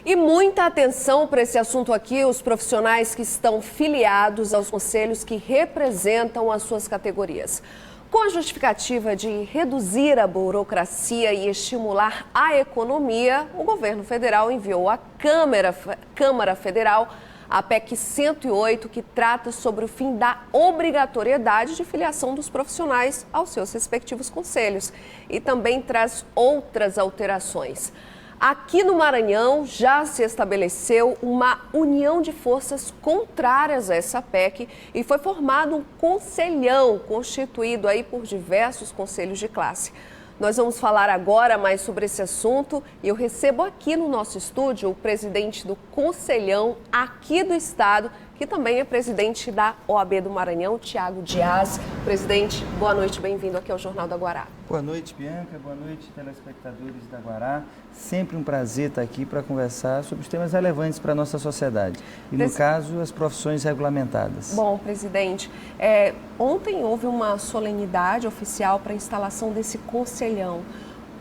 E muita atenção para esse assunto aqui, os profissionais que estão filiados aos conselhos que representam as suas categorias. Com a justificativa de reduzir a burocracia e estimular a economia, o governo federal enviou à Câmara Federal a PEC 108, que trata sobre o fim da obrigatoriedade de filiação dos profissionais aos seus respectivos conselhos e também traz outras alterações. Aqui no Maranhão já se estabeleceu uma união de forças contrárias a essa PEC e foi formado um conselhão constituído aí por diversos conselhos de classe. Nós vamos falar agora mais sobre esse assunto e eu recebo aqui no nosso estúdio o presidente do Conselhão aqui do estado, que também é presidente da OAB do Maranhão, Tiago Dias. Presidente, boa noite, bem-vindo aqui ao Jornal da Guará. Boa noite, Bianca, boa noite, telespectadores da Guará. Sempre um prazer estar aqui para conversar sobre os temas relevantes para a nossa sociedade e, no caso, as profissões regulamentadas. Bom, presidente, ontem houve uma solenidade oficial para a instalação desse conselhão.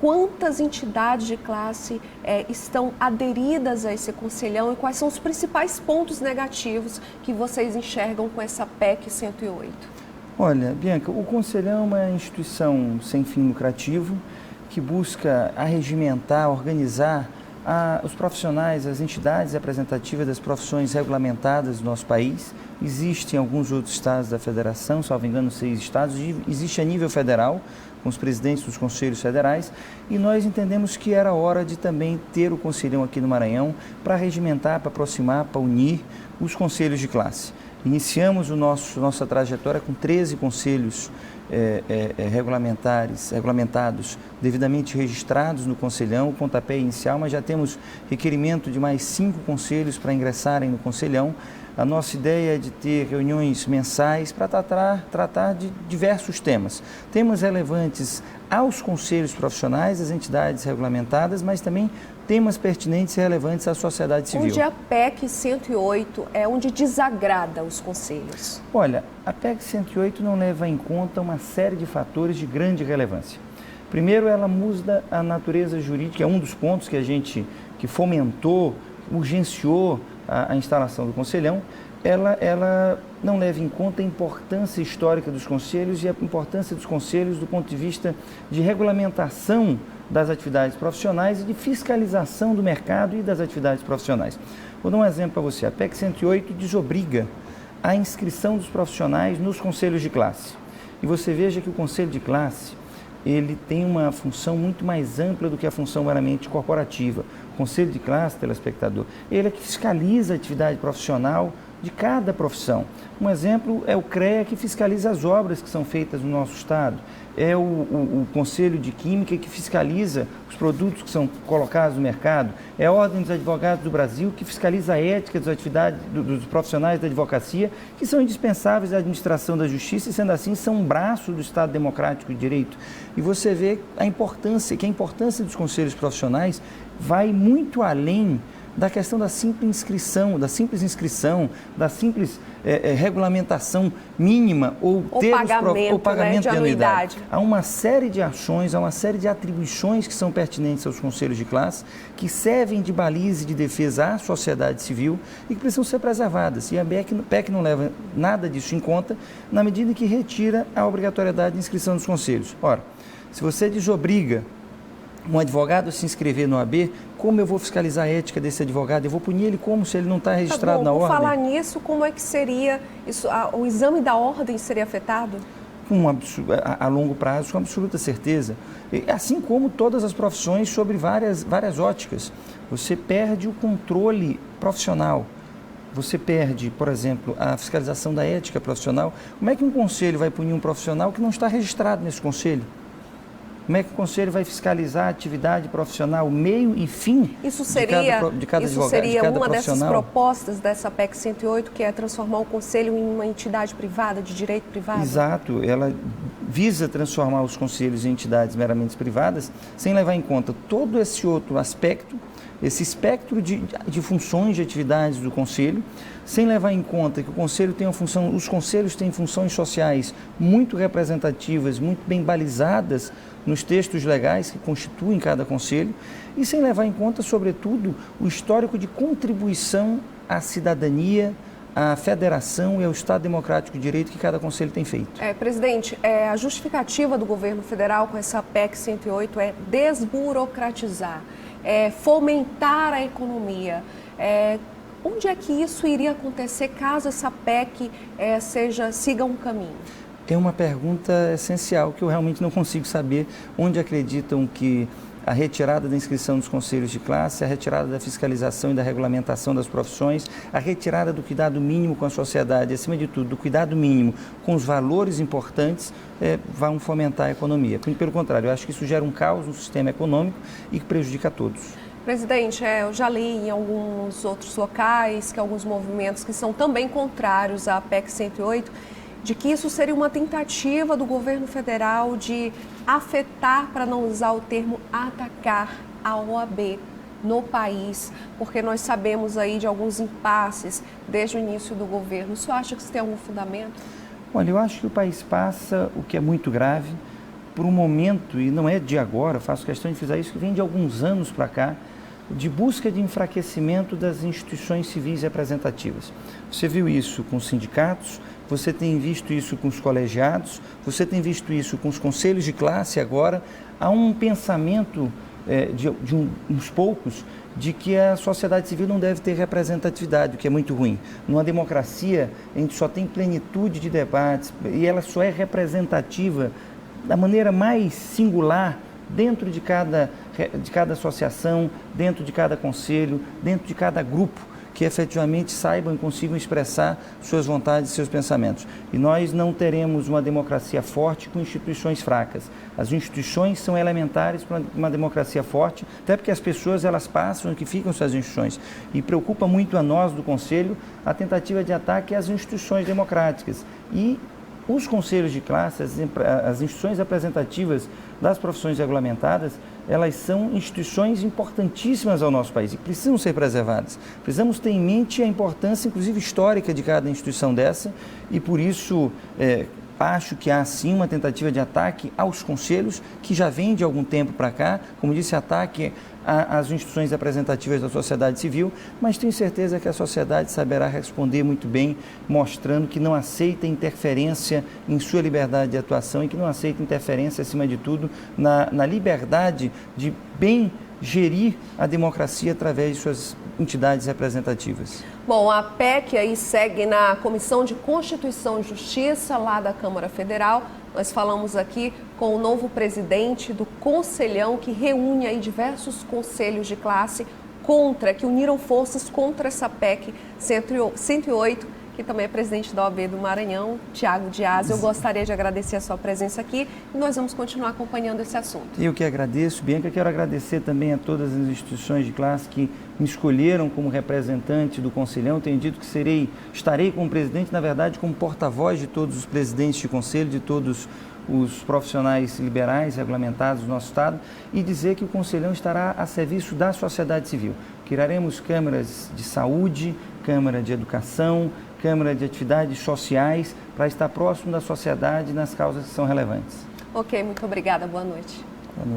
Quantas entidades de classe estão aderidas a esse conselhão e quais são os principais pontos negativos que vocês enxergam com essa PEC 108? Olha, Bianca, o Conselhão é uma instituição sem fim lucrativo que busca arregimentar, organizar os profissionais, as entidades representativas das profissões regulamentadas do nosso país. Existem alguns outros estados da federação, salvo engano 6 estados, existe a nível federal, com os presidentes dos conselhos federais, e nós entendemos que era hora de também ter o Conselhão aqui no Maranhão para regimentar, para aproximar, para unir os conselhos de classe. Iniciamos nossa trajetória com 13 conselhos regulamentados, devidamente registrados no Conselhão, o pontapé inicial, mas já temos requerimento de mais 5 conselhos para ingressarem no Conselhão. A nossa ideia é de ter reuniões mensais para tratar de diversos temas. Temas relevantes aos conselhos profissionais, às entidades regulamentadas, mas também temas pertinentes e relevantes à sociedade civil. Onde a PEC 108 é onde desagrada os conselhos? Olha, a PEC 108 não leva em conta uma série de fatores de grande relevância. Primeiro, ela muda a natureza jurídica, é um dos pontos que a gente fomentou, urgenciou a instalação do Conselhão. Ela não leva em conta a importância histórica dos conselhos e a importância dos conselhos do ponto de vista de regulamentação das atividades profissionais e de fiscalização do mercado e das atividades profissionais. Vou dar um exemplo para você. A PEC 108 desobriga a inscrição dos profissionais nos conselhos de classe. E você veja que o conselho de classe, ele tem uma função muito mais ampla do que a função meramente corporativa. O conselho de classe, telespectador, ele é que fiscaliza a atividade profissional de cada profissão. Um exemplo é o CREA, que fiscaliza as obras que são feitas no nosso estado. É o Conselho de Química, que fiscaliza os produtos que são colocados no mercado. É a Ordem dos Advogados do Brasil, que fiscaliza a ética das atividades dos profissionais da advocacia, que são indispensáveis à administração da justiça e, sendo assim, são um braço do Estado Democrático de Direito. E você vê que a importância dos conselhos profissionais vai muito além da questão da simples inscrição, da simples regulamentação mínima ou pagamento de anuidade. Há uma série de ações, há uma série de atribuições que são pertinentes aos conselhos de classe, que servem de baliza e de defesa à sociedade civil e que precisam ser preservadas. E a PEC não leva nada disso em conta, na medida em que retira a obrigatoriedade de inscrição dos conselhos. Ora, se você desobriga um advogado a se inscrever no OAB, como eu vou fiscalizar a ética desse advogado? Eu vou punir ele como se ele não está registrado na ordem? Vou falar nisso, como é que seria isso? O exame da ordem seria afetado? A longo prazo, com absoluta certeza. Assim como todas as profissões sobre várias óticas. Você perde o controle profissional. Você perde, por exemplo, a fiscalização da ética profissional. Como é que um conselho vai punir um profissional que não está registrado nesse conselho? Como é que o conselho vai fiscalizar a atividade profissional, meio e fim de cada advogado, seria de cada uma profissional? Dessas propostas dessa PEC 108, que é transformar o conselho em uma entidade privada, de direito privado? Exato. Ela visa transformar os conselhos em entidades meramente privadas, sem levar em conta todo esse outro aspecto esse espectro de funções, de atividades do Conselho, sem levar em conta que o Conselho tem uma função, os conselhos têm funções sociais muito representativas, muito bem balizadas nos textos legais que constituem cada conselho, e sem levar em conta, sobretudo, o histórico de contribuição à cidadania, à federação e ao Estado Democrático de Direito que cada conselho tem feito. Presidente, a justificativa do governo federal com essa PEC 108 é desburocratizar, fomentar a economia. Onde é que isso iria acontecer caso essa PEC siga um caminho? É uma pergunta essencial que eu realmente não consigo saber onde acreditam que a retirada da inscrição dos conselhos de classe, a retirada da fiscalização e da regulamentação das profissões, a retirada do cuidado mínimo com a sociedade, acima de tudo, do cuidado mínimo com os valores importantes, vão fomentar a economia. Pelo contrário, eu acho que isso gera um caos no sistema econômico e que prejudica a todos. Presidente, eu já li em alguns outros locais que alguns movimentos que são também contrários à PEC 108, de que isso seria uma tentativa do governo federal de afetar, para não usar o termo, atacar a OAB no país, porque nós sabemos aí de alguns impasses desde o início do governo. O senhor acha que isso tem algum fundamento? Olha, eu acho que o país passa, o que é muito grave, por um momento, e não é de agora, faço questão de frisar isso, que vem de alguns anos para cá, de busca de enfraquecimento das instituições civis representativas. Você viu isso com os sindicatos, você tem visto isso com os colegiados, você tem visto isso com os conselhos de classe agora. Há um pensamento de uns poucos de que a sociedade civil não deve ter representatividade, o que é muito ruim. Numa democracia, a gente só tem plenitude de debates e ela só é representativa da maneira mais singular dentro de cada associação, dentro de cada conselho, dentro de cada grupo, que efetivamente saibam e consigam expressar suas vontades e seus pensamentos. E nós não teremos uma democracia forte com instituições fracas. As instituições são elementares para uma democracia forte, até porque as pessoas elas passam e que ficam suas instituições. E preocupa muito a nós do Conselho a tentativa de ataque às instituições democráticas. E os conselhos de classe, as instituições representativas das profissões regulamentadas, elas são instituições importantíssimas ao nosso país e precisam ser preservadas. Precisamos ter em mente a importância, inclusive histórica, de cada instituição dessa e, por isso, acho que há sim uma tentativa de ataque aos conselhos, que já vem de algum tempo para cá, como disse, ataque às instituições representativas da sociedade civil, mas tenho certeza que a sociedade saberá responder muito bem, mostrando que não aceita interferência em sua liberdade de atuação e que não aceita interferência, acima de tudo, na liberdade de bem gerir a democracia através de suas entidades representativas. Bom, a PEC aí segue na Comissão de Constituição e Justiça, lá da Câmara Federal. Nós falamos aqui com o novo presidente do Conselhão, que reúne aí diversos conselhos de classe que uniram forças contra essa PEC 108, que também é presidente da OAB do Maranhão, Tiago Dias. Eu gostaria de agradecer a sua presença aqui e nós vamos continuar acompanhando esse assunto. Eu que agradeço, Bianca. Quero agradecer também a todas as instituições de classe que me escolheram como representante do Conselhão. Tenho dito que estarei como presidente, na verdade, como porta-voz de todos os presidentes de conselho, de todos os profissionais liberais regulamentados do nosso Estado, e dizer que o Conselhão estará a serviço da sociedade civil. Criaremos câmaras de saúde, câmara de educação, Câmara de Atividades Sociais, para estar próximo da sociedade nas causas que são relevantes. Ok, muito obrigada. Boa noite. Boa noite.